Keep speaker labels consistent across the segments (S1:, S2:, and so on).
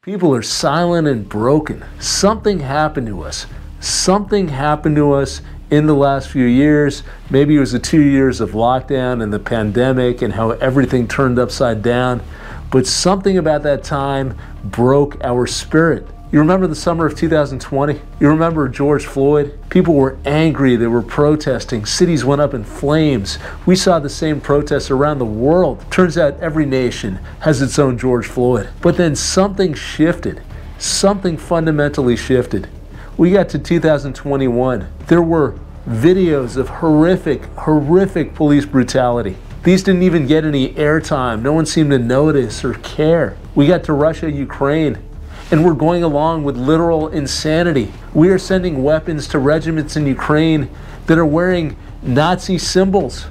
S1: People are silent and broken. Something happened to us. Something happened to us in the last few years. Maybe it was the 2 years of lockdown and the pandemic and how everything turned upside down. But something about that time broke our spirit. You remember the summer of 2020? You remember George Floyd? People were angry, they were protesting, cities went up in flames. We saw the same protests around the world. Turns out every nation has its own George Floyd. But then something shifted. Something fundamentally shifted. We got to 2021. There were videos of horrific police brutality. These didn't even get any airtime. No one seemed to notice or care. We got to Russia, Ukraine. And we're going along with literal insanity. We are sending weapons to regiments in Ukraine that are wearing Nazi symbols.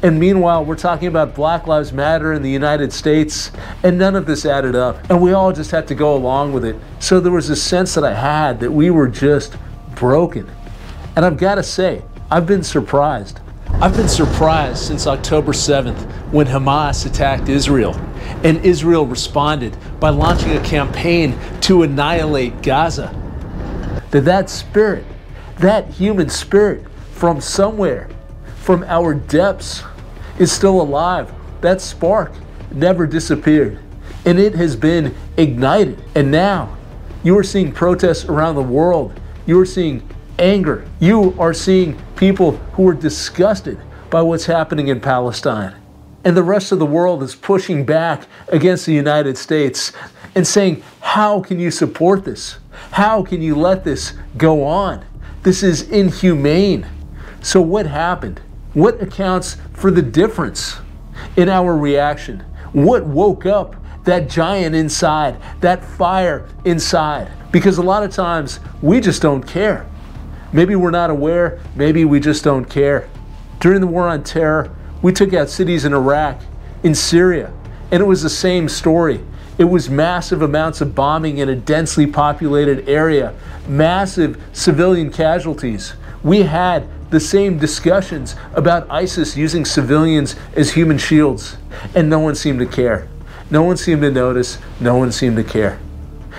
S1: And meanwhile, we're talking about Black Lives Matter in the United States, and none of this added up. And we all just had to go along with it. So there was a sense that I had that we were just broken. And I've got to say, I've been surprised. I've been surprised since October 7th when Hamas attacked Israel. And Israel responded by launching a campaign to annihilate Gaza. That spirit, that human spirit from somewhere, from our depths, is still alive. That spark never disappeared. And it has been ignited. And now you are seeing protests around the world. You are seeing anger. You are seeing people who are disgusted by what's happening in Palestine. And the rest of the world is pushing back against the United States and saying, how can you support this? How can you let this go on? This is inhumane. So what happened? What accounts for the difference in our reaction? What woke up that giant inside, that fire inside? Because a lot of times we just don't care. Maybe we're not aware, maybe we just don't care. During the war on terror, we took out cities in Iraq, in Syria, and it was the same story. It was massive amounts of bombing in a densely populated area, massive civilian casualties. We had the same discussions about ISIS using civilians as human shields, and no one seemed to care. No one seemed to notice, no one seemed to care.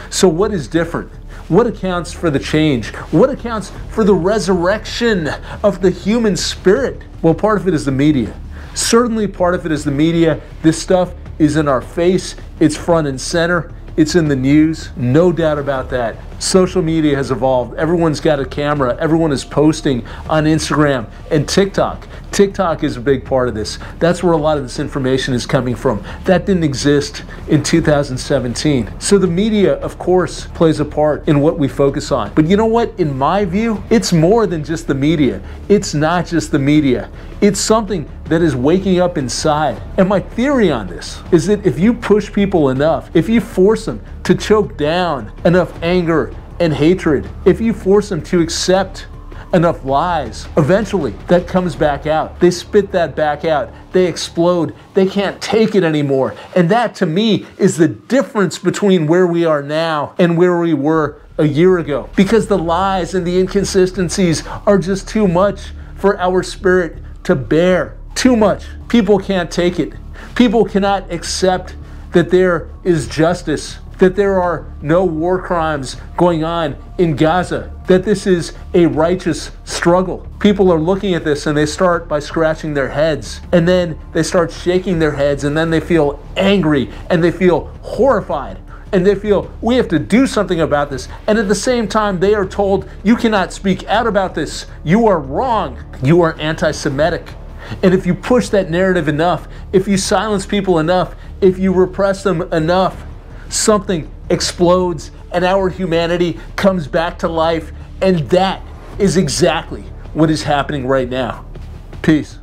S1: So what is different? What accounts for the change? What accounts for the resurrection of the human spirit? Well, part of it is the media. Certainly part of it is the media. This stuff is in our face. It's front and center. It's in the news. No doubt about that. Social media has evolved. Everyone's got a camera. Everyone is posting on Instagram and TikTok. TikTok is a big part of this. That's where a lot of this information is coming from. That didn't exist in 2017. So the media, of course, plays a part in what we focus on. But you know what? In my view, it's more than just the media. It's not just the media. It's something that is waking up inside. And my theory on this is that if you push people enough, if you force them to choke down enough anger and hatred, if you force them to accept enough lies, eventually that comes back out. They spit that back out. They explode. They can't take it anymore. And that, to me, is the difference between where we are now and where we were a year ago. Because the lies and the inconsistencies are just too much for our spirit to bear. Too much. People can't take it. People cannot accept that there is justice, that there are no war crimes going on in Gaza, that this is a righteous struggle. People are looking at this and they start by scratching their heads, and then they start shaking their heads, and then they feel angry and they feel horrified, and they feel we have to do something about this. And at the same time, they are told you cannot speak out about this. You are wrong. You are anti-Semitic. And if you push that narrative enough, if you silence people enough, if you repress them enough, something explodes and our humanity comes back to life. And that is exactly what is happening right now. Peace.